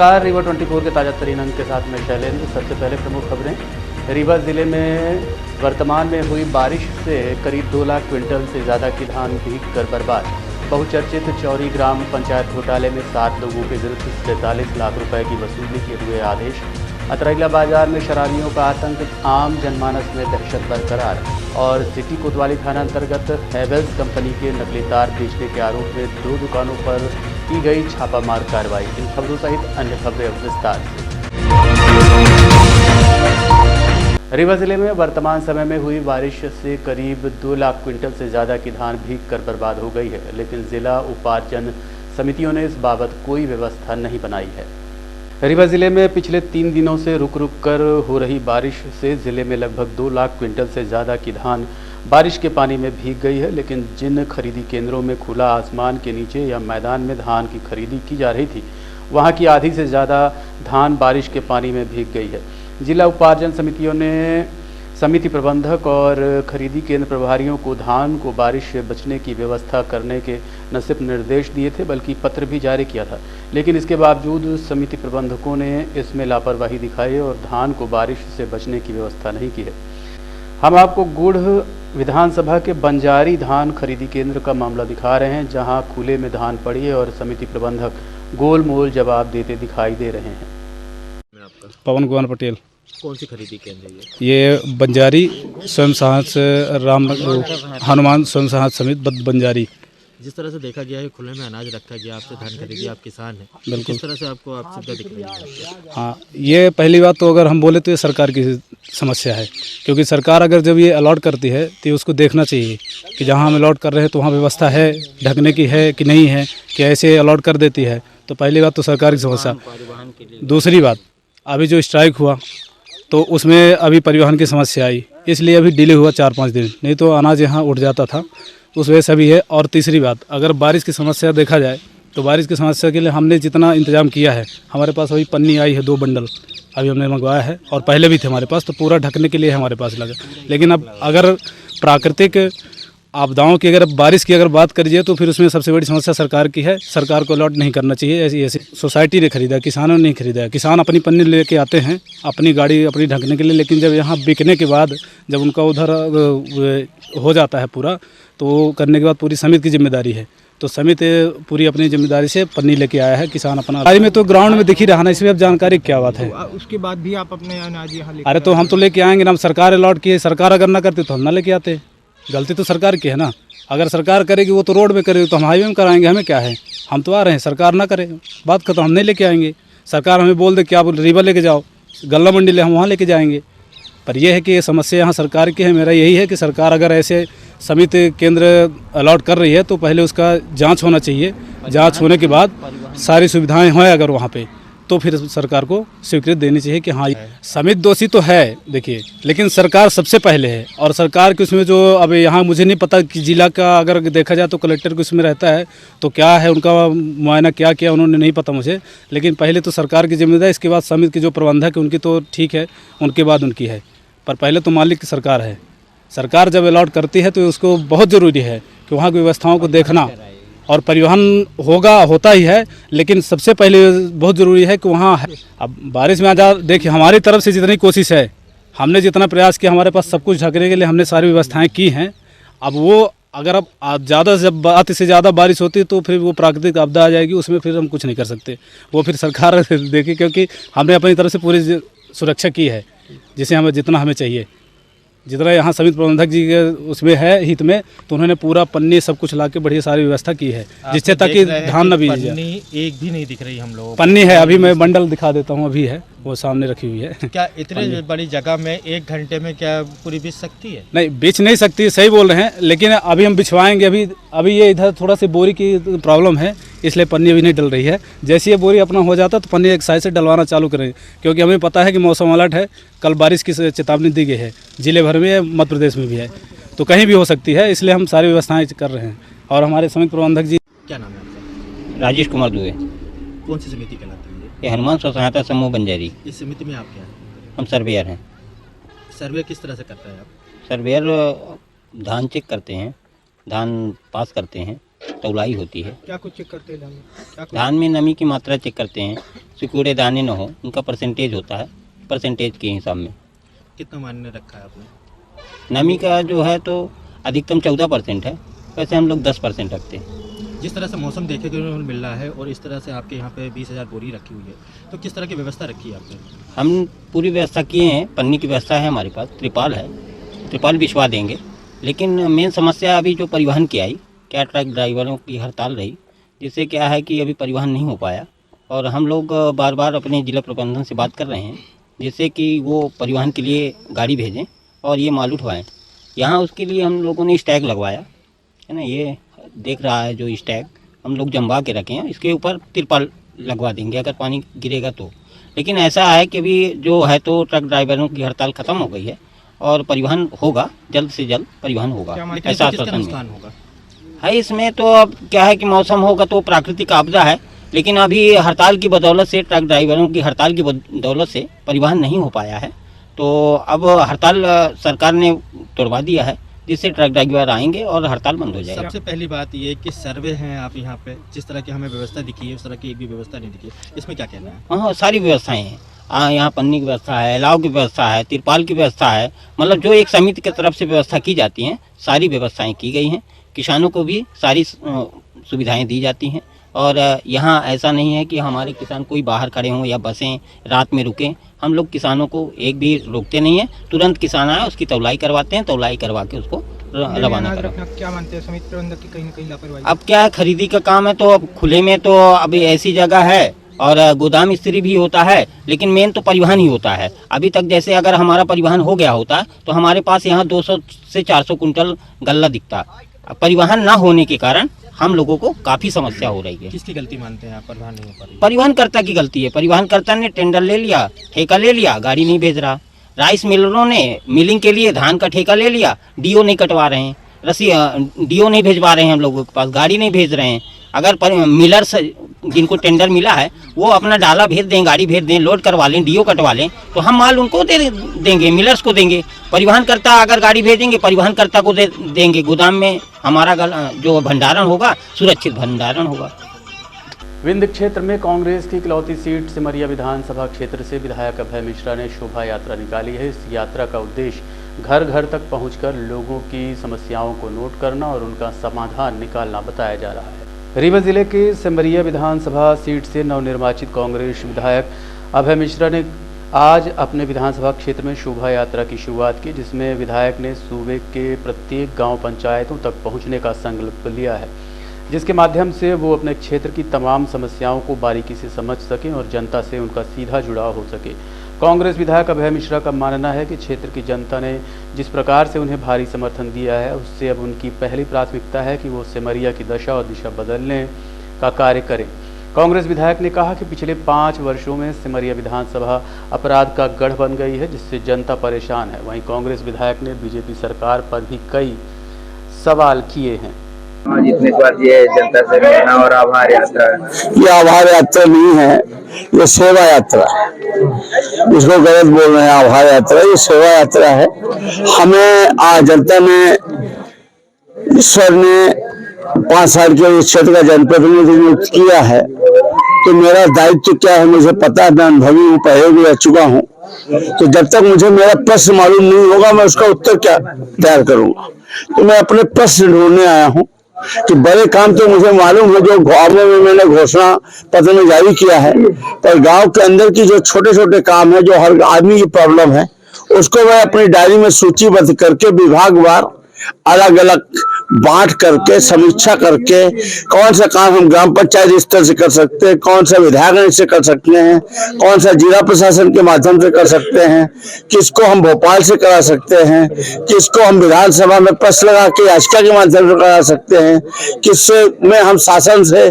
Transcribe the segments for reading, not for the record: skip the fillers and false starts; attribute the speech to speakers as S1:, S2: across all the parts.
S1: नमस्कार, रीवा 24 के ताज़ा तरीन अंक के साथ मैं शैलेंद्र। सबसे पहले प्रमुख खबरें। रीवा ज़िले में वर्तमान में हुई बारिश से करीब 2 लाख क्विंटल से ज़्यादा की धान भीग कर बर्बाद। बहुचर्चित चौरी ग्राम पंचायत घोटाले में 7 लोगों के विरुद्ध 43 लाख रुपए की वसूली के हुए आदेश। अतरैला बाजार में शराबियों का आतंक, आम जनमानस में दहशत बरकरार। और सिटी कोतवाली थाना अंतर्गत हैवेल्स कंपनी के नकली तार बेचने के आरोप में 2 दुकानों पर की गई छापामार कार्रवाई। इन खबरों सहित अन्य खबरें विस्तार से। रीवा जिले में वर्तमान समय में हुई बारिश से करीब 2 लाख क्विंटल से ज़्यादा की धान भीग कर बर्बाद हो गई है, लेकिन जिला उपार्जन समितियों ने इस बाबत कोई व्यवस्था नहीं बनाई है। रीवा जिले में पिछले 3 दिनों से रुक रुक कर हो रही बारिश से जिले में लगभग 2 लाख क्विंटल से ज़्यादा की धान बारिश के पानी में भीग गई है, लेकिन जिन खरीदी केंद्रों में खुला आसमान के नीचे या मैदान में धान की खरीदी की जा रही थी, वहां की आधी से ज़्यादा धान बारिश के पानी में भीग गई है। जिला उपार्जन समितियों ने समिति प्रबंधक और खरीदी केंद्र प्रभारियों को धान को बारिश से बचने की व्यवस्था करने के न सिर्फ निर्देश दिए थे, बल्कि पत्र भी जारी किया था, लेकिन इसके बावजूद समिति प्रबंधकों ने इसमें लापरवाही दिखाई और धान को बारिश से बचने की व्यवस्था नहीं की है। हम आपको गुड़ विधानसभा के बंजारी धान खरीदी केंद्र का मामला दिखा रहे हैं, जहां खुले में धान पड़ी है और समिति प्रबंधक गोलमोल जवाब देते दिखाई दे रहे हैं।
S2: पवन कुमार पटेल।
S3: कौन सी खरीदी केंद्र है ये?
S2: ये बंजारी स्वयं सहायता रामनगर हनुमान स्वयं सहायता समिति बंजारी।
S3: जिस तरह से देखा गया है खुले में अनाज रखा गया, आपसे धान खरीदी, आप किसान हैं,
S2: बिल्कुल।
S3: किस तरह से आपको आप सुविधा दिख रही है?
S2: हाँ, ये पहली बात तो अगर हम बोले तो ये सरकार की समस्या है, क्योंकि सरकार अगर जब ये अलॉट करती है तो ये उसको देखना चाहिए कि जहाँ हम अलॉट कर रहे हैं तो वहाँ व्यवस्था है ढकने की है कि नहीं है, कि ऐसे अलॉट कर देती है। तो पहली बात तो सरकार की समस्या। दूसरी बात, अभी जो स्ट्राइक हुआ तो उसमें अभी परिवहन की समस्या आई, इसलिए अभी डिले हुआ 4-5 दिन, नहीं तो अनाज यहाँ उठ जाता था, उस वजह से भी है। और तीसरी बात, अगर बारिश की समस्या देखा जाए तो बारिश की समस्या के लिए हमने जितना इंतजाम किया है, हमारे पास अभी पन्नी आई है 2 बंडल अभी हमने मंगवाया है, और पहले भी थे हमारे पास, तो पूरा ढकने के लिए हमारे पास लगा। लेकिन अब अगर प्राकृतिक आपदाओं की अगर बारिश की अगर बात करिए तो फिर उसमें सबसे बड़ी समस्या सरकार की है। सरकार को अलॉट नहीं करना चाहिए। ऐसी सोसाइटी ने खरीदा, किसानों ने नहीं खरीदा है। किसान अपनी पन्नी लेके आते हैं अपनी गाड़ी अपनी ढकने के लिए, लेकिन जब यहाँ बिकने के बाद जब उनका उधर हो जाता है पूरा, तो वो करने के बाद पूरी समिति की जिम्मेदारी है। तो समिति पूरी अपनी जिम्मेदारी से पन्नी लेके आया है, किसान अपना गाड़ी में तो ग्राउंड में दिख ही रहा ना, इसमें अब जानकारी क्या बात है।
S4: उसके बाद भी आप अपने अनाज यहाँ
S2: अरे तो हम तो लेके आएंगे ना, सरकार अलॉट की है, सरकार अगर ना करती तो हम ना लेके आते। गलती तो सरकार की है ना। अगर सरकार करेगी वो तो रोड में करेगी, तो हम हाईवे में कराएंगे, हमें क्या है, हम तो आ रहे हैं, सरकार ना करे बात खत्म, हम नहीं लेके आएंगे। सरकार हमें बोल दे कि आप रीवा लेके जाओ, गल्ला मंडी ले, हम वहाँ लेके जाएंगे। पर यह है कि ये समस्या यहाँ सरकार की है। मेरा यही है कि सरकार अगर ऐसे समिति केंद्र अलॉट कर रही है तो पहले उसका जांच होना चाहिए, जांच होने के बाद सारी सुविधाएं हों अगर वहाँ पे, तो फिर सरकार को स्वीकृति देनी चाहिए कि हाँ समिति दोषी तो है देखिए, लेकिन सरकार सबसे पहले है। और सरकार के उसमें जो अब यहाँ मुझे नहीं पता कि जिला का अगर देखा जाए तो कलेक्टर के उसमें रहता है, तो क्या है उनका मुआयना क्या किया उन्होंने नहीं पता मुझे, लेकिन पहले तो सरकार की जिम्मेदारी, इसके बाद समिति के जो प्रबंधक है उनकी तो ठीक है, उनके बाद उनकी है, पर पहले तो मालिक की सरकार है। सरकार जब अलॉट करती है तो उसको बहुत ज़रूरी है कि वहाँ की व्यवस्थाओं को देखना, और परिवहन होता ही है, लेकिन सबसे पहले बहुत ज़रूरी है कि वहाँ है। अब बारिश में देखिए हमारी तरफ से जितनी कोशिश है, हमने जितना प्रयास किया, हमारे पास सब कुछ ढकने के लिए हमने सारी व्यवस्थाएं की हैं। अब वो अगर अब ज़्यादा जब अति से ज़्यादा बारिश होती है तो फिर वो प्राकृतिक आपदा आ जाएगी, उसमें फिर हम कुछ नहीं कर सकते, वो फिर सरकार देखी, क्योंकि हमने अपनी तरफ से पूरी सुरक्षा की है, जिसे हमें जितना हमें चाहिए, जितना यहाँ समिति प्रबंधक जी के उसमें है हित में, तो उन्होंने पूरा पन्नी सब कुछ ला के बढ़िया सारी व्यवस्था की है, जिससे ताकि धान न बीज जाए।
S3: एक भी नहीं दिख रही हम लोगों को।
S2: पन्नी है, अभी मैं बंडल दिखा देता हूँ, अभी है वो सामने रखी हुई है।
S3: क्या इतनी बड़ी जगह में 1 घंटे में क्या पूरी बिछ सकती है?
S2: नहीं, बिछ नहीं सकती, सही बोल रहे हैं, लेकिन अभी हम बिछवाएंगे। अभी ये इधर थोड़ा सी बोरी की प्रॉब्लम है, इसलिए पन्नी अभी नहीं डल रही है। जैसे ये बोरी अपना हो जाता तो पन्नी एक साइड से डलवाना चालू करेंगे, क्योंकि हमें पता है कि मौसम अलर्ट है, कल बारिश की चेतावनी दी गई है, जिले भर में, मध्य प्रदेश में भी है, तो कहीं भी हो सकती है, इसलिए हम सारी व्यवस्थाएं कर रहे हैं। और हमारे समिति प्रबंधक जी,
S3: क्या नाम है आपका?
S5: राजेश कुमार दुबे।
S3: कौन सी समिति कहलाती है
S5: ये हनुमान स्व सहायता समूह बंजारी।
S3: इस समिति में आप क्या है?
S5: हम सर्वेयर हैं।
S3: सर्वे किस तरह से करता है आप?
S5: सर्वेयर धान चेक करते हैं, धान पास करते हैं, तौलाई होती है।
S4: क्या कुछ चेक करते हैं क्या कुछ?
S5: धान में नमी की मात्रा चेक करते हैं, सिकुड़े दाने न हो, उनका परसेंटेज होता है, परसेंटेज के हिसाब में।
S3: कितना मायने रखा है आपने?
S5: नमी का जो है तो अधिकतम 14% है, वैसे हम लोग 10% रखते हैं।
S3: जिस तरह से मौसम देखे को मिल रहा है और इस तरह से आपके यहाँ पे 20,000 बोरी रखी हुई है, तो किस तरह की व्यवस्था रखी है आपने?
S5: हम पूरी व्यवस्था किए हैं, पन्नी की व्यवस्था है हमारे पास, त्रिपाल है, त्रिपाल बिछवा देंगे। लेकिन मेन समस्या अभी जो परिवहन की आई, क्या ट्रक ड्राइवरों की हड़ताल रही, जिससे क्या है कि अभी परिवहन नहीं हो पाया। और हम लोग बार बार अपने जिला प्रबंधन से बात कर रहे हैं, जिससे कि वो परिवहन के लिए गाड़ी भेजें और ये माल उठवाएँ। यहाँ उसके लिए हम लोगों ने स्टैग लगवाया है ना, ये देख रहा है जो स्टैग हम लोग जमवा के रखे हैं, इसके ऊपर तिरपाल लगवा देंगे अगर पानी गिरेगा तो। लेकिन ऐसा है कि अभी जो है तो ट्रक ड्राइवरों की हड़ताल ख़त्म हो गई है और परिवहन होगा, जल्द से जल्द परिवहन होगा, ऐसा आश्वासन
S3: नुकसान होगा
S5: है। इसमें तो अब क्या है कि मौसम होगा तो प्राकृतिक आपदा है, लेकिन अभी हड़ताल की बदौलत से, ट्रक ड्राइवरों की हड़ताल की बदौलत से परिवहन नहीं हो पाया है। तो अब हड़ताल सरकार ने तोड़वा दिया है, जिससे ट्रक ड्राइवर आएंगे और हड़ताल बंद हो जाएगी।
S3: सबसे पहली बात ये कि सर्वे हैं आप यहाँ पे, जिस तरह की हमें व्यवस्था दिखी है उस तरह की एक भी व्यवस्था नहीं दिखी है, इसमें क्या कहना है?
S5: हाँ, सारी व्यवस्थाएं हैं। यहाँ पन्नी की व्यवस्था है, अलाव की व्यवस्था है, तिरपाल की व्यवस्था है, मतलब जो एक समिति की तरफ से व्यवस्था की जाती हैं, सारी व्यवस्थाएं की गई हैं। किसानों को भी सारी सुविधाएं दी जाती हैं। और यहाँ ऐसा नहीं है कि हमारे किसान कोई बाहर खड़े हों या बसें रात में रुकें। हम लोग किसानों को एक भी रोकते नहीं हैं, तुरंत किसान आए उसकी तौलाई करवाते हैं, तौलाई करवा के उसको रवाना करवाते हैं।
S4: क्या मानते हैं समिति प्रबंधक की कहीं ना कहीं लापरवाही?
S5: अब क्या है, खरीदी का काम है तो अब खुले में तो अभी ऐसी जगह है और गोदाम स्त्री भी होता है, लेकिन मेन तो परिवहन ही होता है। अभी तक जैसे अगर हमारा परिवहन हो गया होता तो हमारे पास यहाँ 200 से 400 कुंटल गल्ला दिखता। परिवहन ना होने के कारण हम लोगों को काफ़ी समस्या हो रही है।
S3: किसकी गलती मानते हैं आप? परिवहन नहीं हो पा रही?
S5: परिवहनकर्ता की गलती है। परिवहनकर्ता ने टेंडर ले लिया, ठेका ले लिया, गाड़ी नहीं भेज रहा। राइस मिलरों ने मिलिंग के लिए धान का ठेका ले लिया, डीओ नहीं कटवा रहे हैं, डीओ नहीं भेजवा रहे हैं, हम लोगों के पास गाड़ी नहीं भेज रहे हैं। अगर मिलर्स जिनको टेंडर मिला है वो अपना डाला भेज दें, गाड़ी भेज दें, लोड करवा लें, डीओ कटवा लें, तो हम माल उनको दे देंगे, मिलर्स को देंगे। परिवहनकर्ता अगर गाड़ी भेजेंगे, परिवहनकर्ता को दे देंगे। गोदाम में हमारा जो भंडारण होगा, सुरक्षित भंडारण होगा।
S1: विंध्य क्षेत्र में कांग्रेस की इकलौती सीट सिमरिया विधानसभा क्षेत्र से विधायक अभय मिश्रा ने शोभा यात्रा निकाली है। इस यात्रा का उद्देश्य घर घर तक पहुंचकर लोगों की समस्याओं को नोट करना और उनका समाधान निकालना बताया जा रहा है। रीवा जिले के सिमरिया विधानसभा सीट से नवनिर्वाचित कांग्रेस विधायक अभय मिश्रा ने आज अपने विधानसभा क्षेत्र में शोभा यात्रा की शुरुआत की, जिसमें विधायक ने सूबे के प्रत्येक गांव पंचायतों तक पहुंचने का संकल्प लिया है, जिसके माध्यम से वो अपने क्षेत्र की तमाम समस्याओं को बारीकी से समझ सकें और जनता से उनका सीधा जुड़ाव हो सके। कांग्रेस विधायक अभय मिश्रा का मानना है कि क्षेत्र की जनता ने जिस प्रकार से उन्हें भारी समर्थन दिया है, उससे अब उनकी पहली प्राथमिकता है कि वो सिमरिया की दशा और दिशा बदलने का कार्य करें। कांग्रेस विधायक ने कहा कि पिछले 5 वर्षों में सिमरिया विधानसभा अपराध का गढ़ बन गई है, जिससे जनता परेशान है। वहीं कांग्रेस विधायक ने बीजेपी सरकार पर भी कई सवाल किए हैं।
S6: आज इतने बार ये जनता से मिलना और आभार यात्रा,
S7: ये आभार यात्रा नहीं है, ये सेवा यात्रा है। इसको गलत बोल रहे हैं आभार यात्रा, ये सेवा यात्रा है। हमें आज जनता ने, ईश्वर ने 5 साल के इस क्षेत्र का जनप्रतिनिधि नियुक्त किया है, तो मेरा दायित्व क्या है मुझे पता है, मैं अनुभवी हूँ, पहले भी रह चुका हूँ। तो जब तक मुझे मेरा प्रश्न मालूम नहीं होगा मैं उसका उत्तर क्या तैयार करूंगा। तो मैं अपने प्रश्न ढूंढने आया हूँ कि बड़े काम तो मुझे मालूम है, जो गाँव में मैंने घोषणा पत्र में जारी किया है, पर गांव के अंदर की जो छोटे छोटे काम है, जो हर आदमी की प्रॉब्लम है, उसको मैं अपनी डायरी में सूचीबद्ध करके विभागवार अलग अलग बांट करके समीक्षा करके कौन सा काम हम ग्राम पंचायत स्तर से कर सकते हैं, कौन सा विधायक से कर सकते हैं, कौन सा जिला प्रशासन के माध्यम से कर सकते हैं, किसको हम भोपाल से करा सकते हैं, किसको हम विधानसभा में प्रश्न लगा के याचिका के माध्यम से करा सकते हैं, किससे में हम शासन से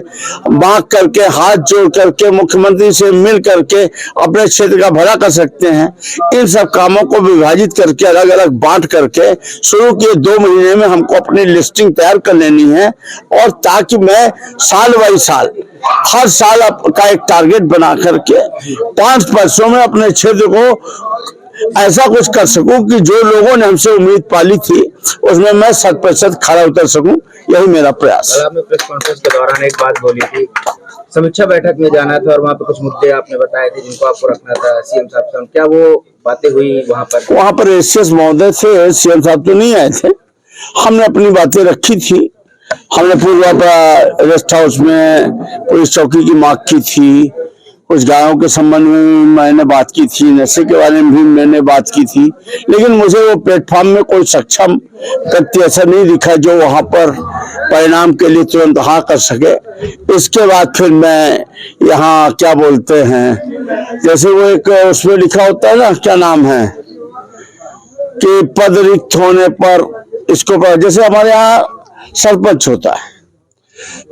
S7: मांग करके हाथ जोड़ करके मुख्यमंत्री से मिल करके अपने क्षेत्र का भला कर सकते हैं। इन सब कामों को विभाजित करके अलग अलग बांट करके शुरू किए 2 महीने में हमको अपनी लिस्टिंग तैयार कर लेनी है, और ताकि मैं साल बाई साल हर साल का एक टारगेट बना करके 5 वर्षों में अपने क्षेत्र को ऐसा कुछ कर सकूं कि जो लोगों ने हमसे उम्मीद पाली थी उसमें मैं 100% खरा उतर सकूं, यही मेरा प्रयास है।
S6: कल आपने प्रेस कॉन्फ्रेंस के दौरान एक बात बोली थी, समीक्षा बैठक में जाना था और वहाँ पे कुछ मुद्दे आपने बताए थे जिनको आपको रखना था सीएम साहब से, क्या वो बातें हुई वहाँ पर?
S7: वहां पर एसएस महोदय थे, सीएम साहब तो नहीं आए थे। हमने अपनी बातें रखी थी। हमने पूर्वापरा रेस्ट हाउस में पुलिस चौकी की मांग की थी, कुछ गायों के संबंध में भी मैंने बात की थी, नशे के बारे में भी मैंने बात की थी, लेकिन मुझे वो प्लेटफॉर्म में कोई सक्षम व्यक्ति ऐसा नहीं दिखा जो वहां पर परिणाम के लिए तुरंत हाँ कर सके। इसके बाद फिर मैं यहाँ क्या बोलते हैं, जैसे वो एक उसमें लिखा होता है ना, क्या नाम है कि पद रिक्त होने पर इसको, जैसे हमारे यहाँ सरपंच होता है,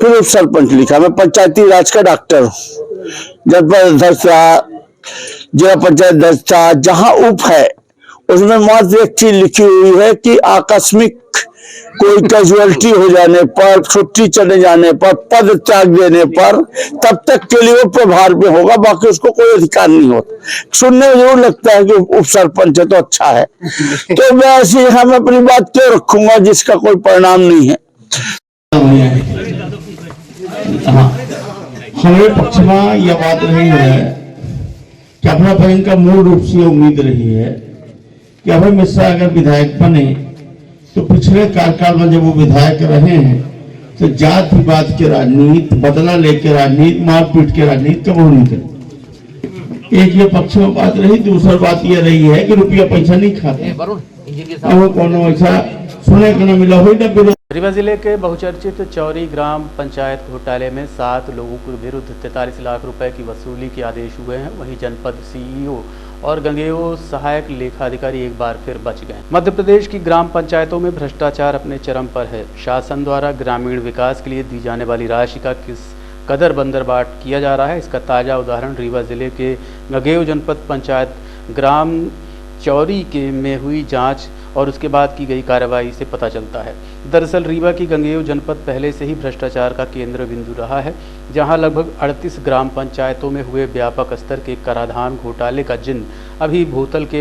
S7: फिर उप सरपंच लिखा। मैं पंचायती राज का डॉक्टर हूँ, जनपद अध्यक्ष था, जिला पंचायत अध्यक्ष था, जहाँ उप है उसमें मात्र एक चीज लिखी हुई है कि आकस्मिक कोई कैजुअलिटी हो जाने पर, छुट्टी चले जाने पर, पद त्याग देने पर, तब तक के लिए वो प्रभार में होगा, बाकी उसको कोई अधिकार नहीं होता। सुनने में जरूर लगता है कि उप सरपंच है तो अच्छा है, तो मैं ऐसे यहाँ मैं अपनी बात क्यों रखूंगा जिसका कोई परिणाम नहीं है।
S8: हाँ, हमारे पक्ष में यह बात रही है कि अपना बहन का मूल रूप से उम्मीद रही है कि अभय मिश्रा अगर विधायक बने तो पिछले कार्यकाल में जब वो विधायक रहे हैं तो जातिवाद के राजनीति, बदला लेके राजनीति, मारपीट के राजनीति कब नहीं करी। एक ये पक्ष में बात रही। दूसरी बात ये रही है कि रुपया पैसा नहीं खाते, वो कौन ऐसा सुने को न मिला हो।
S1: रीवा जिले के बहुचर्चित चौरी ग्राम पंचायत घोटाले में 7 लोगों के विरुद्ध 43 लाख रुपए की वसूली के आदेश हुए हैं। वहीं जनपद सीईओ और गंगेय सहायक लेखाधिकारी एक बार फिर बच गए। मध्य प्रदेश की ग्राम पंचायतों में भ्रष्टाचार अपने चरम पर है। शासन द्वारा ग्रामीण विकास के लिए दी जाने वाली राशि का किस कदर बंदरबाट किया जा रहा है, इसका ताज़ा उदाहरण रीवा जिले के गंगेय जनपद पंचायत ग्राम चौरी के में हुई जांच और उसके बाद की गई कार्रवाई से पता चलता है। दरअसल रीवा की गंगेय जनपद पहले से ही भ्रष्टाचार का केंद्र बिंदु रहा है, जहां लगभग 38 ग्राम पंचायतों में हुए व्यापक स्तर के कराधान घोटाले का जिन अभी भूतल के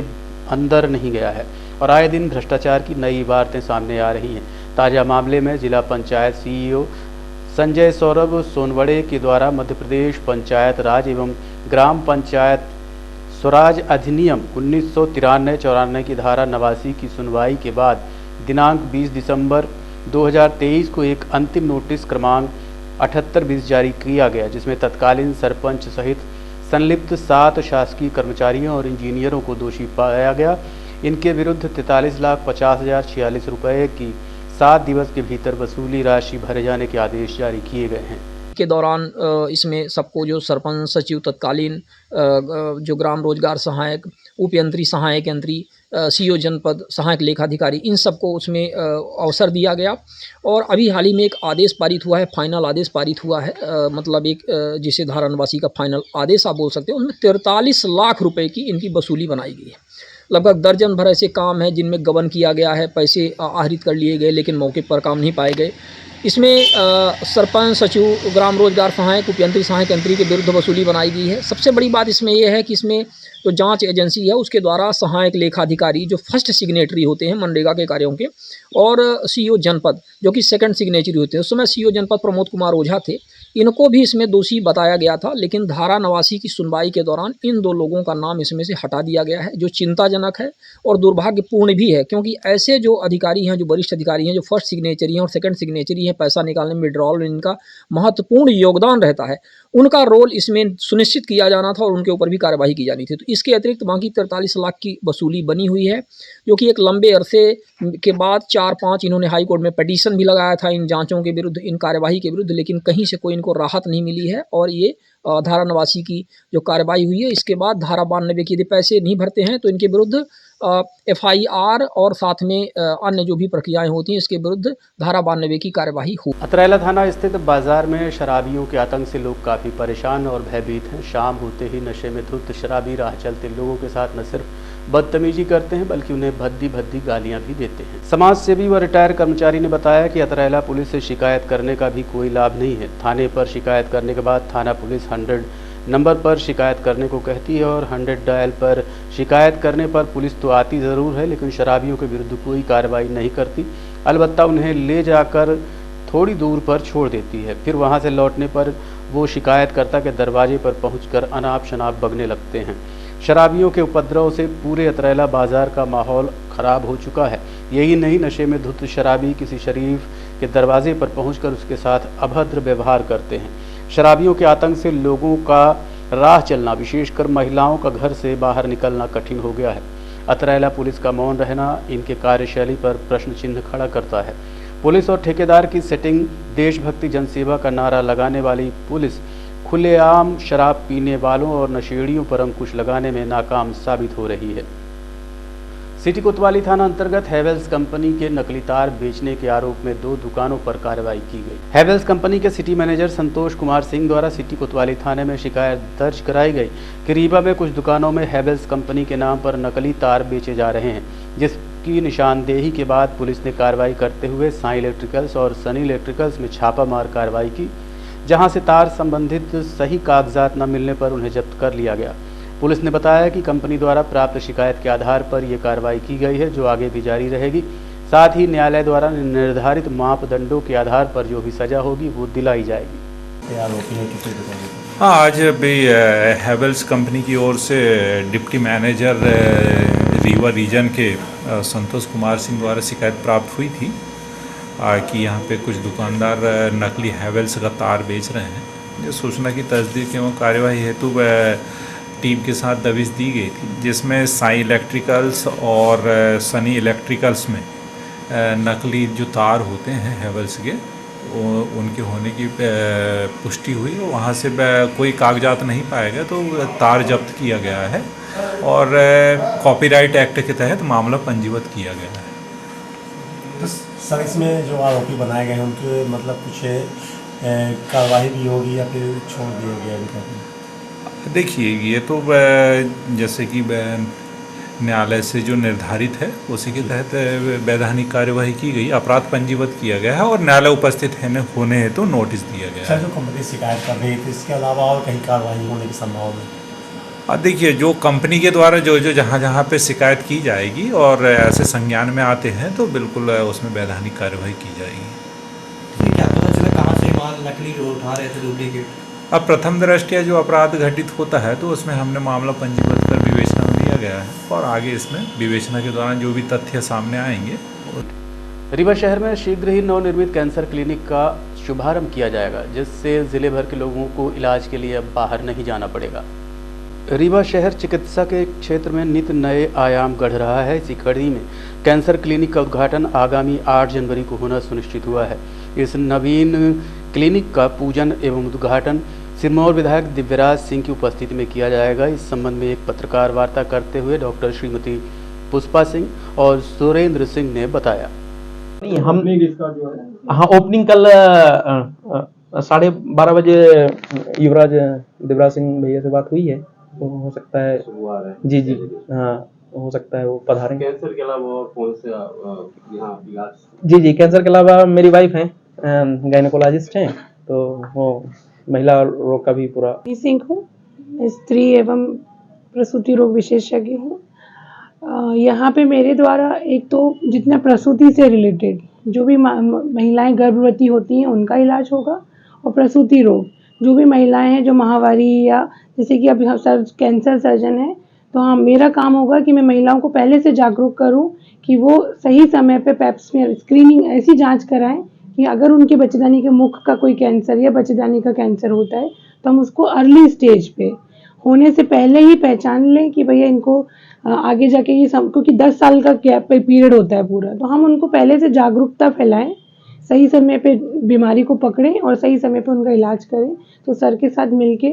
S1: अंदर नहीं गया है और आए दिन भ्रष्टाचार की नई इबारतें सामने आ रही हैं। ताज़ा मामले में जिला पंचायत सीईओ संजय सौरभ सोनवड़े के द्वारा मध्य प्रदेश पंचायत राज एवं ग्राम पंचायत स्वराज अधिनियम 1993-94 की धारा 89 की सुनवाई के बाद दिनांक 20 दिसंबर 2023 को एक अंतिम नोटिस क्रमांक 7820 जारी किया गया, जिसमें तत्कालीन सरपंच सहित संलिप्त 7 शासकीय कर्मचारियों और इंजीनियरों को दोषी पाया गया। इनके विरुद्ध 43,50,046 रुपये की 7 दिवस के भीतर वसूली राशि भरे जाने के आदेश जारी किए गए हैं।
S9: के दौरान इसमें सबको जो सरपंच सचिव, तत्कालीन जो ग्राम रोजगार सहायक, उपयंत्री सहायक यंत्री, सीईओ जनपद, सहायक लेखाधिकारी, इन सबको उसमें अवसर दिया गया। और अभी हाल ही में एक आदेश पारित हुआ है, फाइनल आदेश पारित हुआ है, मतलब एक जिसे धारा 89 का फाइनल आदेश आप बोल सकते हैं। उसमें 43 लाख रुपए की इनकी वसूली बनाई गई है। लगभग दर्जन भर ऐसे काम हैं जिनमें गबन किया गया है, पैसे आहरित कर लिए गए लेकिन मौके पर काम नहीं पाए गए। इसमें सरपंच, सचिव, ग्राम रोजगार सहायक, उपयंत्री सहायक यंत्री के विरुद्ध वसूली बनाई गई है। सबसे बड़ी बात इसमें यह है कि इसमें जो जांच एजेंसी है उसके द्वारा सहायक लेखाधिकारी जो फर्स्ट सिग्नेटरी होते हैं मनरेगा के कार्यों के, और सीईओ जनपद जो कि सेकंड सिग्नेचरी होते हैं, उस समय सीईओ जनपद प्रमोद कुमार ओझा थे, इनको भी इसमें दोषी बताया गया था। लेकिन धारा 89 की सुनवाई के दौरान इन 2 लोगों का नाम इसमें से हटा दिया गया है, जो चिंताजनक है और दुर्भाग्यपूर्ण भी है, क्योंकि ऐसे जो अधिकारी हैं, जो वरिष्ठ अधिकारी हैं, जो फर्स्ट सिग्नेचरी हैं और सेकंड सिग्नेचरी हैं, पैसा निकालने में, विड्रॉल में इनका महत्वपूर्ण योगदान रहता है, उनका रोल इसमें सुनिश्चित किया जाना था और उनके ऊपर भी कार्रवाई की जानी थी। तो इसके अतिरिक्त बाकी 43 लाख की वसूली बनी हुई है, जो कि एक लंबे अरसे के बाद 4-5 इन्होंने हाई कोर्ट में पिटीशन भी लगाया था इन जांचों के विरुद्ध, इन कार्यवाही के विरुद्ध, लेकिन कहीं से कोई इनको राहत नहीं मिली है। और ये धारा 89 की जो कार्रवाई हुई है, इसके बाद धारा 92 की यदि पैसे नहीं भरते हैं तो इनके विरुद्ध FIR और साथ में अन्य जो भी प्रक्रियाएं होती हैं इसके विरुद्ध धारा 92 की कार्यवाही हो।
S1: अतरैला थाना स्थित बाजार में शराबियों के आतंक से लोग काफ़ी परेशान और भयभीत हैं। शाम होते ही नशे में धुत शराबी राह चलते लोगों के साथ न सिर्फ बदतमीजी करते हैं बल्कि उन्हें भद्दी भद्दी गालियां भी देते हैं। समाज सेवी व रिटायर कर्मचारी ने बताया कि अतरैला पुलिस से शिकायत करने का भी कोई लाभ नहीं है। थाने पर शिकायत करने के बाद थाना पुलिस 100 नंबर पर शिकायत करने को कहती है और 100 डायल पर शिकायत करने पर पुलिस तो आती ज़रूर है, लेकिन शराबियों के विरुद्ध कोई कार्रवाई नहीं करती। अलबत्ता उन्हें ले जाकर थोड़ी दूर पर छोड़ देती है। फिर वहां से लौटने पर वो शिकायतकर्ता के दरवाजे पर पहुंचकर अनाप शनाप बकने लगते हैं। शराबियों के उपद्रव से पूरे अतरैला बाजार का माहौल खराब हो चुका है। यही नहीं, नशे में धुत शराबी किसी शरीफ के दरवाजे पर पहुंचकर उसके साथ अभद्र व्यवहार करते हैं। शराबियों के आतंक से लोगों का राह चलना, विशेषकर महिलाओं का घर से बाहर निकलना कठिन हो गया है। अतरैला पुलिस का मौन रहना इनके कार्यशैली पर प्रश्न चिन्ह खड़ा करता है। पुलिस और ठेकेदार की सेटिंग, देशभक्ति जनसेवा का नारा लगाने वाली पुलिस खुलेआम शराब पीने वालों और नशेड़ियों पर अंकुश लगाने में नाकाम साबित हो रही है। सिटी कोतवाली थाना अंतर्गत हैवेल्स कंपनी के नकली तार बेचने के आरोप में 2 दुकानों पर कार्रवाई की गई। हैवेल्स कंपनी के सिटी मैनेजर संतोष कुमार सिंह द्वारा सिटी कोतवाली थाने में शिकायत दर्ज कराई गई कि रीवा में कुछ दुकानों में हैवेल्स कंपनी के नाम पर नकली तार बेचे जा रहे हैं, जिसकी निशानदेही के बाद पुलिस ने कार्रवाई करते हुए साई इलेक्ट्रिकल्स और सनी इलेक्ट्रिकल्स में छापामार कार्रवाई की, जहां से तार संबंधित सही कागजात न मिलने पर उन्हें जब्त कर लिया गया। पुलिस ने बताया कि कंपनी द्वारा प्राप्त शिकायत के आधार पर यह कार्रवाई की गई है, जो आगे भी जारी रहेगी। साथ ही न्यायालय द्वारा निर्धारित मापदंडों के आधार पर जो भी सजा होगी वो दिलाई जाएगी।
S10: हाँ, आज अभी हैवेल्स कंपनी की ओर से डिप्टी मैनेजर रीवा रीजन के संतोष कुमार सिंह द्वारा शिकायत प्राप्त हुई थी कि यहाँ पे कुछ दुकानदार नकली हैवेल्स का तार बेच रहे हैं। ये सूचना की तस्दीक एवं कार्यवाही हेतु टीम के साथ दबिश दी गई थी, जिसमें साई इलेक्ट्रिकल्स और सनी इलेक्ट्रिकल्स में नकली जो तार होते हैं हैवेल्स के, उनके होने की पुष्टि हुई। वहाँ से कोई कागजात नहीं पाया गया, तो तार जब्त किया गया है और कॉपीराइट एक्ट के तहत मामला पंजीबद्ध किया गया है।
S11: सर, इसमें जो आरोपी बनाए गए हैं उनके मतलब कुछ कार्रवाई भी होगी या फिर छोड़ दिया गया अभी?
S10: देखिए, ये तो जैसे कि न्यायालय से जो निर्धारित है उसी के तहत वैधानिक कार्यवाही की गई, अपराध पंजीबद्ध किया गया है और न्यायालय उपस्थित होने हेतु नोटिस दिया गया है।
S11: जो कंपनी शिकायत कर रही थी, इसके अलावा और कहीं कार्रवाई होने की संभावना?
S10: देखिए, जो कंपनी के द्वारा जो जहाँ पे शिकायत की जाएगी और ऐसे संज्ञान में आते हैं तो बिल्कुल उसमें वैधानिक कार्यवाही की जाएगी।
S3: क्या पता चला कहाँ से माल नकली उठा रहे थे, डुप्लीकेट?
S10: अब प्रथम दृष्टया जो अपराध घटित होता है तो उसमें हमने मामला पंजीबद्ध कर विवेचना में दिया गया है और आगे इसमें विवेचना के दौरान जो भी तथ्य सामने आएंगे।
S1: रीवा शहर में शीघ्र ही नवनिर्मित कैंसर क्लिनिक का शुभारंभ किया जाएगा, जिससे जिले भर के लोगों को इलाज के लिए अब बाहर नहीं जाना पड़ेगा। रीवा शहर चिकित्सा के क्षेत्र में नित नए आयाम गढ़ रहा है। इसी कड़ी में कैंसर क्लिनिक का उद्घाटन आगामी 8 जनवरी को होना सुनिश्चित हुआ है। इस नवीन क्लिनिक का पूजन एवं उद्घाटन सिरमौर विधायक दिव्यराज सिंह की उपस्थिति में किया जाएगा। इस संबंध में एक पत्रकार वार्ता करते हुए डॉक्टर श्रीमती पुष्पा सिंह और सुरेंद्र सिंह ने बताया।
S12: हम हाँ, ओपनिंग कल 12:30 बजे युवराज दिव्यराज सिंह भैया से बात हुई है, तो हो सकता है जी हाँ, हो सकता है वो पधारेंगे।
S13: कैंसर के अलावा कौन से यहाँ इलाज?
S12: जी, कैंसर के अलावा मेरी वाइफ हैं, गायनेकोलॉजिस्ट हैं, तो वो महिला रोग का भी पूरा।
S14: सिंह हूँ, स्त्री एवं प्रसूति रोग विशेषज्ञ हूँ। यहाँ पे मेरे द्वारा एक तो जितना प्रसूति से रिलेटेड जो भी महिलाएं गर्भवती होती हैं उनका इलाज होगा, और प्रसूति रोग जो भी महिलाएं हैं जो माहवारी या जैसे कि अभी हम सर कैंसर सर्जन हैं, तो हाँ, मेरा काम होगा कि मैं महिलाओं को पहले से जागरूक करूं कि वो सही समय पे पैप्समियर स्क्रीनिंग ऐसी जांच कराएं कि अगर उनके बच्चेदानी के मुख का कोई कैंसर या बच्चेदानी का कैंसर होता है तो हम उसको अर्ली स्टेज पे होने से पहले ही पहचान लें कि भैया इनको आगे जाके ये क्योंकि 10 साल का गैप पीरियड होता है पूरा, तो हम उनको पहले से जागरूकता फैलाएं, सही समय पे बीमारी को पकड़ें और सही समय पे उनका इलाज करें। तो सर के साथ मिलके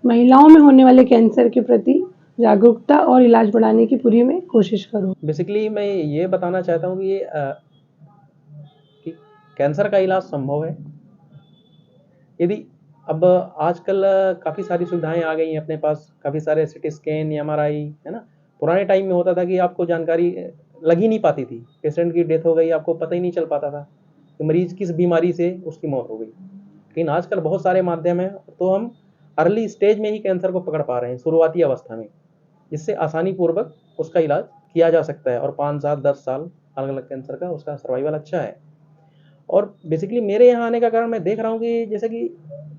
S14: महिलाओं में होने वाले कैंसर के प्रति जागरूकता और इलाज बढ़ाने की पूरी मैं कोशिश करूँ।
S12: बेसिकली मैं ये बताना चाहता हूँ कि कैंसर का इलाज संभव है यदि अब आजकल काफ़ी सारी सुविधाएं आ गई हैं अपने पास, काफ़ी सारे सिटी स्कैन, MRI, है ना। पुराने टाइम में होता था कि आपको जानकारी लग ही नहीं पाती थी, पेशेंट की डेथ हो गई आपको पता ही नहीं चल पाता था कि मरीज किस बीमारी से उसकी मौत हो गई। लेकिन आजकल बहुत सारे माध्यम हैं, तो हम अर्ली स्टेज में ही कैंसर को पकड़ पा रहे हैं, शुरुआती अवस्था में, जिससे आसानी पूर्वक उसका इलाज किया जा सकता है। और 5 साल 10 साल अलग अलग कैंसर का उसका सर्वाइवल अच्छा है। और बेसिकली मेरे यहाँ आने का कारण मैं देख रहा हूँ कि जैसे कि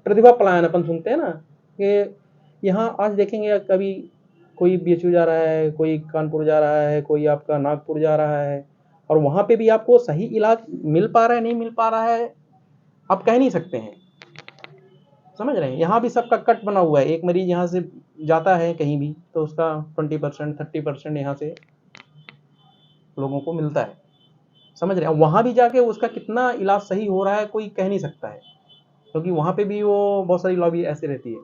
S12: प्रतिभा पलायन अपन सुनते हैं ना, कि यहाँ आज देखेंगे कभी कोई BHU जा रहा है, कोई कानपुर जा रहा है, कोई आपका नागपुर जा रहा है, और वहाँ पे भी आपको सही इलाज मिल पा रहा है नहीं मिल पा रहा है आप कह नहीं सकते हैं, समझ रहे हैं। यहाँ भी सबका कट बना हुआ है, एक मरीज यहाँ से जाता है कहीं भी तो उसका 20% 30% यहाँ से लोगों को मिलता है, समझ रहे हैं। वहाँ भी जाके उसका कितना इलाज सही हो रहा है कोई कह नहीं सकता है, क्योंकि वहाँ पे भी वो बहुत सारी लॉबी ऐसी रहती है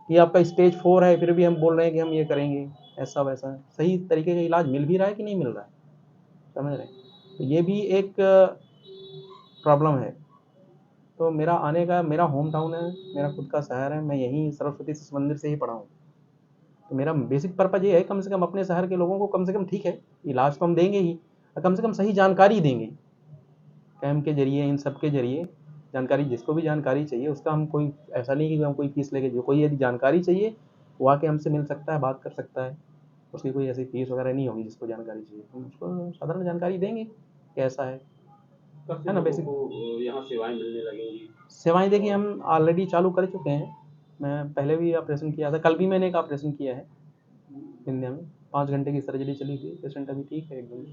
S12: कि आपका स्टेज 4 है फिर भी हम बोल रहे हैं कि हम ये करेंगे, ऐसा वैसा। सही तरीके का इलाज मिल भी रहा है कि नहीं मिल रहा है, समझ रहे हैं। तो ये भी एक प्रॉब्लम है। तो मेरा आने का, मेरा होम टाउन है, मेरा खुद का शहर है, मैं यहीं सरस्वती शिशु मंदिर से ही पढ़ा हूँ। तो मेरा बेसिक पर्पज ये है कम से कम अपने शहर के लोगों को कम से कम, ठीक है इलाज तो हम देंगे ही, कम से कम सही जानकारी देंगे, कैम्प के जरिए, इन सब के जरिए जानकारी, जिसको भी जानकारी चाहिए उसका हम कोई ऐसा नहीं कि हम कोई फीस लेके, जो कोई यदि जानकारी चाहिए वो आके हमसे मिल सकता है, बात कर सकता है, उसकी कोई ऐसी फीस वगैरह नहीं होगी। जिसको जानकारी चाहिए हम उसको साधारण जानकारी देंगे कैसा है ना। बेसिक
S13: यहाँ सेवाएं मिलने लगेंगी।
S12: सेवाएं देखिए हम ऑलरेडी चालू कर चुके हैं। मैं पहले भी ऑपरेशन किया था, कल भी मैंने एक ऑपरेशन किया है इंडिया में, 5 घंटे की सर्जरी चली थी, पेशेंट अभी ठीक है एकदम,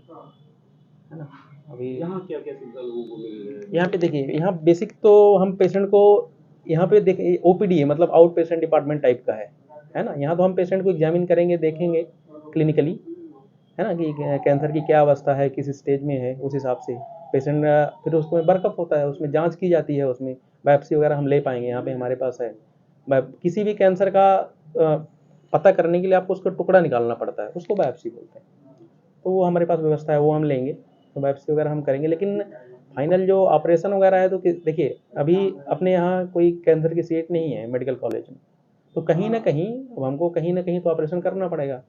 S12: है ना। अभी
S13: यहाँ क्या क्या सुविधा लोगों को मिल रही है?
S12: यहाँ पे देखिए, यहाँ बेसिक तो हम पेशेंट को यहाँ पे देखिए OPD है, मतलब आउट पेशेंट डिपार्टमेंट टाइप का है ना। यहाँ तो हम पेशेंट को एग्जामिन करेंगे, देखेंगे क्लिनिकली, है ना, कि कैंसर की क्या अवस्था है, किस स्टेज में है, उस हिसाब से पेशेंट फिर उसमें वर्कअप होता है, उसमें जांच की जाती है, उसमें बायोप्सी वगैरह हम ले पाएंगे, यहाँ पे हमारे पास है। किसी भी कैंसर का पता करने के लिए आपको उसका टुकड़ा निकालना पड़ता है, उसको बायोप्सी बोलते हैं। तो वो हमारे पास व्यवस्था है, वो हम लेंगे, तो बायोप्सी वगैरह हम करेंगे। लेकिन फाइनल जो ऑपरेशन वगैरह है, तो देखिए अभी अपने यहाँ कोई कैंसर की सीट नहीं है मेडिकल कॉलेज में, तो कहीं ना कहीं अब हमको कहीं ना कहीं तो ऑपरेशन करना पड़ेगा,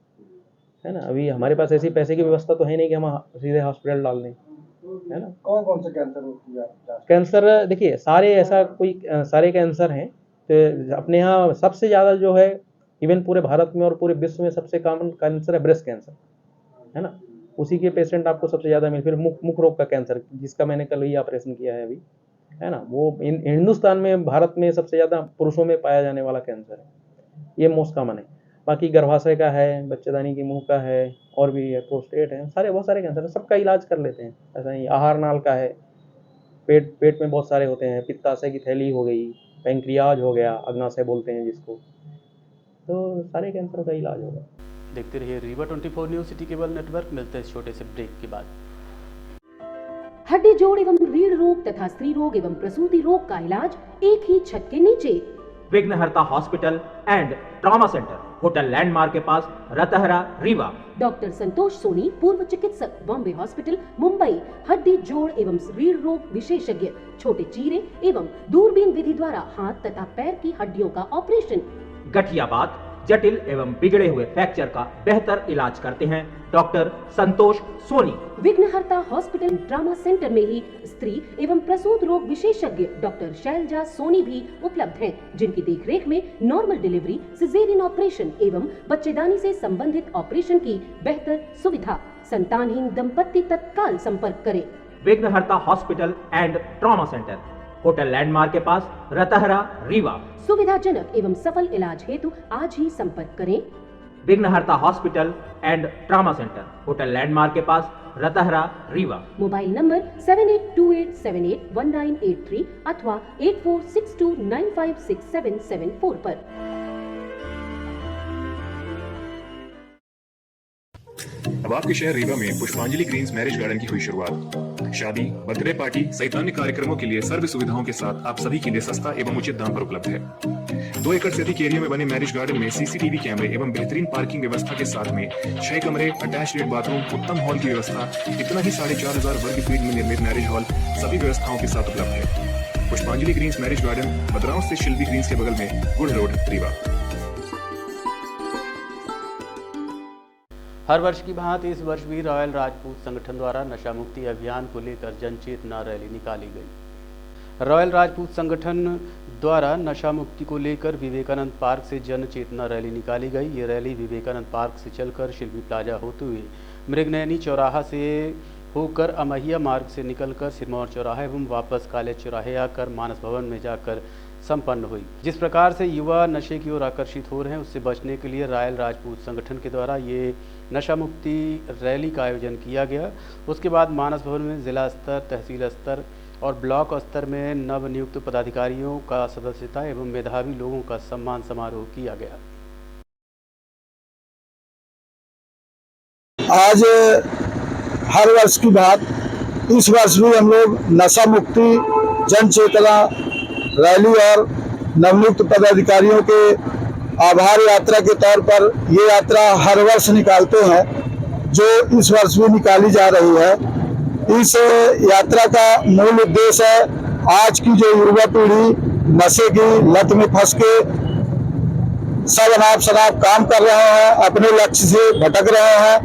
S12: है ना। अभी हमारे पास ऐसी पैसे की व्यवस्था तो है नहीं कि हम सीधे हॉस्पिटल डाल दें, है ना।
S4: कौन कौन से कैंसर
S12: कैंसर देखिए सारे, ऐसा कोई सारे कैंसर हैं। तो अपने यहाँ सबसे ज़्यादा जो है, इवन पूरे भारत में और पूरे विश्व में सबसे कॉमन कैंसर है ब्रेस्ट कैंसर, है ना। उसी के पेशेंट आपको सबसे ज़्यादा मिल, फिर मुख रोग का कैंसर, जिसका मैंने कल ही ऑपरेशन किया है अभी, है ना। वो हिंदुस्तान में, भारत में सबसे ज़्यादा पुरुषों में पाया जाने वाला कैंसर है, ये मोस्ट कॉमन है। बाकी गर्भाशय का है, बच्चेदानी के मुंह का है, और भी है, प्रोस्टेट है, सारे बहुत सारे कैंसर है, सबका इलाज कर लेते हैं। ऐसा ही आहार नाल का है, पेट में बहुत सारे होते हैं, पित्ताशय की थैली हो गई, पैंक्रियाज हो गया, अग्नाशय बोलते हैं जिसको, तो सारे कैंसरों का इलाज होगा।
S1: देखते रहिए Rewa 24 news city cable network. मिलते हैं इस छोटे से ब्रेक के बाद।
S15: हड्डी जोड़ एवं रीढ़ रोग तथा स्त्री रोग एवं प्रसूति रोग का इलाज एक ही छत के नीचे।
S3: विघ्नहर्ता hospital and trauma centre, hotel landmark के पास, रतहरा, रीवा।
S15: डॉक्टर संतोष सोनी, पूर्व चिकित्सक, बॉम्बे हॉस्पिटल, मुंबई। हड्डी जोड़ एवं रीढ़ रोग विशेषज्ञ, छोटे चीरे एवं दूरबीन विधि द्वारा हाथ तथा पैर की हड्डियों का ऑपरेशन।
S3: गठियाबात, जटिल एवं बिगड़े हुए फ्रैक्चर का बेहतर इलाज करते हैं डॉक्टर संतोष सोनी।
S15: विघ्नहर्ता हॉस्पिटल ट्रॉमा सेंटर में ही स्त्री एवं प्रसूत रोग विशेषज्ञ डॉक्टर शैलजा सोनी भी उपलब्ध हैं, जिनकी देखरेख में नॉर्मल डिलीवरी, सिजेरियन ऑपरेशन एवं बच्चेदानी से संबंधित ऑपरेशन की बेहतर सुविधा। संतानहीन दंपत्ति तत्काल संपर्क करें।
S3: विघ्नहर्ता hospital and trauma centre, hotel landmark के पास, रतहरा, रीवा।
S15: सुविधाजनक एवं सफल इलाज हेतु आज ही संपर्क करें।
S3: विघ्नहर्ता hospital and trauma centre, hotel landmark के पास, रतहरा, रीवा।
S15: मोबाइल नंबर 7828781983 अथवा 8462956774 पर।
S16: अब आपके शहर रीवा में पुष्पांजलि ग्रीन्स मैरिज गार्डन की हुई शुरुआत। शादी, बर्थडे पार्टी सहित अन्य कार्यक्रमों के लिए सर्व सुविधाओं के साथ आप सभी के लिए सस्ता एवं उचित दाम पर उपलब्ध है। 2 एकड़ से अधिक एरिया में बने मैरिज गार्डन में CCTV कैमरे एवं बेहतरीन पार्किंग व्यवस्था के साथ में 6 कमरे, अटैच बाथरूम, उत्तम हॉल की व्यवस्था, इतना ही 4500 वर्ग फीट में निर्मित मैरिज हॉल सभी व्यवस्थाओं के साथ उपलब्ध है। पुष्पांजलि ग्रीन्स मैरिज गार्डन, बदराव से शिल्पी ग्रीन्स के बगल में, गुड़ रोड, रीवा।
S1: हर वर्ष की भांति इस वर्ष भी रॉयल राजपूत संगठन द्वारा नशा मुक्ति अभियान को लेकर जन चेतना रैली निकाली गई। रॉयल राजपूत संगठन द्वारा नशा मुक्ति को लेकर विवेकानंद पार्क से जन चेतना रैली निकाली गई। ये रैली विवेकानंद पार्क से चलकर शिल्पी प्लाजा होते हुए मृगनयनी चौराहा से होकर अमहिया मार्ग से निकलकर सिरमौर चौराहा एवं वापस कॉलेज चौराहे आकर मानस भवन में जाकर संपन्न हुई। जिस प्रकार से युवा नशे की ओर आकर्षित हो रहे हैं, उससे बचने के लिए रॉयल राजपूत संगठन के द्वारा ये नशा मुक्ति रैली का आयोजन किया गया। उसके बाद मानस भवन में जिला स्तर, तहसील स्तर और ब्लॉक स्तर में नवनियुक्त पदाधिकारियों का सदस्यता एवं मेधावी लोगों का सम्मान समारोह किया गया।
S7: आज हर वर्ष की बात, इस वर्ष भी हम लोग नशा मुक्ति जन चेतना रैली और नवनियुक्त पदाधिकारियों के आभार यात्रा के तौर पर ये यात्रा हर वर्ष निकालते हैं, जो इस वर्ष भी निकाली जा रही है। इस यात्रा का मूल उद्देश्य है आज की जो युवा पीढ़ी नशे की लत में फंस के सब अनाप शनाप काम कर रहे हैं, अपने लक्ष्य से भटक रहे हैं,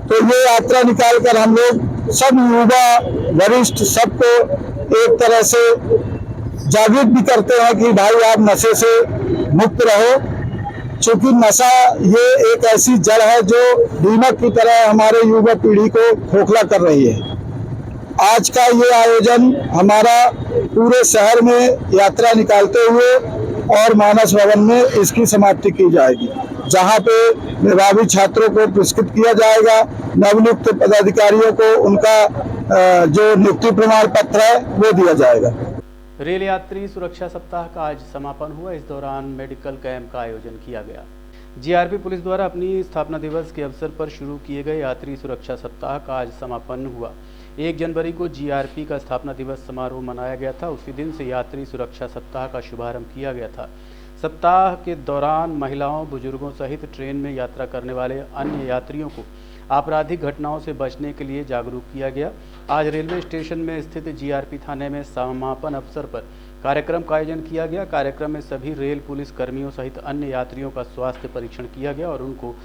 S7: तो ये यात्रा निकालकर हम लोग सब युवा वरिष्ठ सबको एक तरह से जागरूक भी करते हैं कि भाई आप नशे से मुक्त रहो, क्योंकि नशा ये एक ऐसी जड़ है जो दीमक की तरह हमारे युवा पीढ़ी को खोखला कर रही है। आज का ये आयोजन हमारा पूरे शहर में यात्रा निकालते हुए और मानस भवन में इसकी समाप्ति की जाएगी, जहां पे मेधावी छात्रों को पुरस्कृत किया जाएगा, नवनियुक्त पदाधिकारियों को उनका जो नियुक्ति प्रमाण पत्र है वो दिया जाएगा।
S1: रेल यात्री सुरक्षा सप्ताह का आज समापन हुआ। इस दौरान मेडिकल कैंप का आयोजन किया गया। जीआरपी पुलिस द्वारा अपनी स्थापना दिवस के अवसर पर शुरू किए गए यात्री सुरक्षा सप्ताह का आज समापन हुआ। 1 जनवरी को जीआरपी का स्थापना दिवस समारोह मनाया गया था। उसी दिन से यात्री सुरक्षा सप्ताह का शुभारंभ किया गया था। सप्ताह के दौरान महिलाओं, बुजुर्गों सहित ट्रेन में यात्रा करने वाले अन्य यात्रियों को आपराधिक घटनाओं से बचने के लिए जागरूक किया गया। आज रेलवे स्टेशन में स्थित जीआरपी थाने में समापन अवसर पर कार्यक्रम का आयोजन किया गया। कार्यक्रम में सभी रेल पुलिस कर्मियों सहित अन्य यात्रियों का स्वास्थ्य परीक्षण किया गया और उनको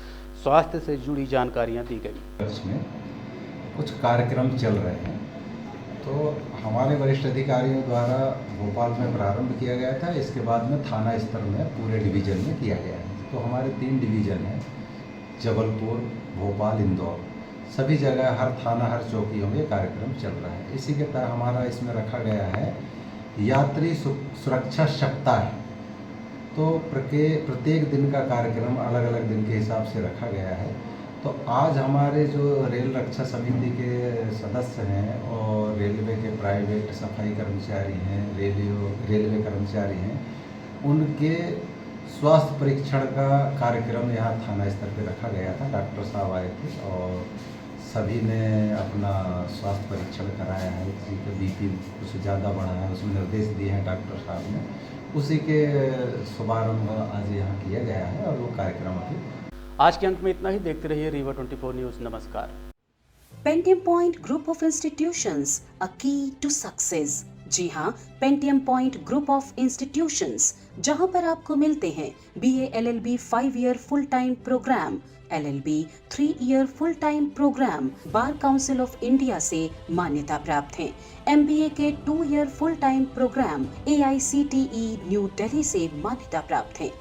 S1: स्वास्थ्य से जुड़ी जानकारियां दी गई।
S17: इसमें कुछ कार्यक्रम चल रहे हैं, तो हमारे वरिष्ठ अधिकारियों द्वारा भोपाल में प्रारंभ किया गया था। इसके बाद में थाना स्तर में पूरे डिवीज़न में किया गया है। तो हमारे 3 डिवीज़न हैं, जबलपुर, भोपाल, इंदौर, सभी जगह हर थाना हर चौकियों में कार्यक्रम चल रहा है। इसी के तहत हमारा इसमें रखा गया है यात्री सुरक्षा सप्ताह। तो प्रत्येक दिन का कार्यक्रम अलग अलग दिन के हिसाब से रखा गया है। तो आज हमारे जो रेल रक्षा समिति के सदस्य हैं और रेलवे के प्राइवेट सफाई कर्मचारी हैं, रेलवे कर्मचारी हैं, उनके स्वास्थ्य परीक्षण का कार्यक्रम यहाँ थाना स्तर पे रखा गया था। डॉक्टर साहब आए थे और सभी ने अपना स्वास्थ्य परीक्षण कराया है। किसी का बीपी कुछ ज़्यादा बढ़ा है, उसमें निर्देश दिए हैं डॉक्टर साहब ने। उसी के शुभारंभ आज यहाँ किया गया है और वो कार्यक्रम अभी।
S1: आज के अंक में इतना ही। देखते रहिए रीवा 24 न्यूज़। नमस्कार।
S15: Pentium point group of institutions, a key to success. जी हाँ, Pentium point group of institutions, जहाँ पर आपको मिलते हैं BA LLB 5 year full time programme, LLB 3 year full time programme bar council of India से मान्यता प्राप्त हैं। MBA के 2 year full time programme AICTE new Delhi से मान्यता प्राप्त हैं।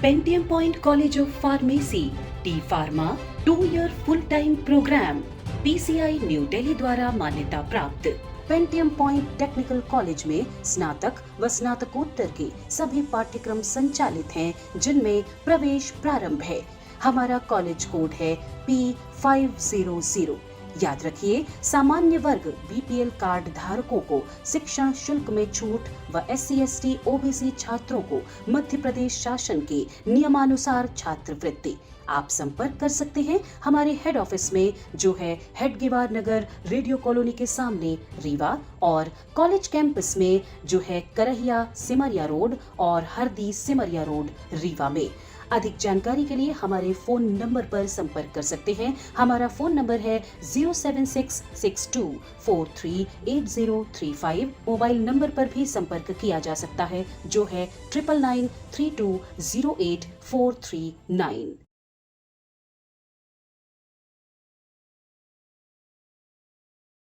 S15: Pentium point college of pharmacy T pharma 2 year full time programme PCI New Delhi द्वारा मान्यता प्राप्त। पेंटियम पॉइंट टेक्निकल कॉलेज में स्नातक व स्नातकोत्तर के सभी पाठ्यक्रम संचालित हैं, जिनमें प्रवेश प्रारंभ है। हमारा कॉलेज कोड है P500। याद रखिए, सामान्य वर्ग BPL कार्ड धारकों को शिक्षण शुल्क में छूट व SC ST OBC छात्रों को मध्य प्रदेश शासन के नियमानुसार छात्रवृत्ति। आप संपर्क कर सकते हैं हमारे हेड ऑफिस में, जो है हेडगेवार नगर रेडियो कॉलोनी के सामने रीवा, और कॉलेज कैंपस में, जो है करहिया सिमरिया रोड और हरदी सिमरिया रोड रीवा में। अधिक जानकारी के लिए हमारे फोन नंबर पर संपर्क कर सकते हैं। हमारा फोन नंबर है 07662438035। मोबाइल नंबर पर भी संपर्क किया जा सकता है, जो है 9993208439।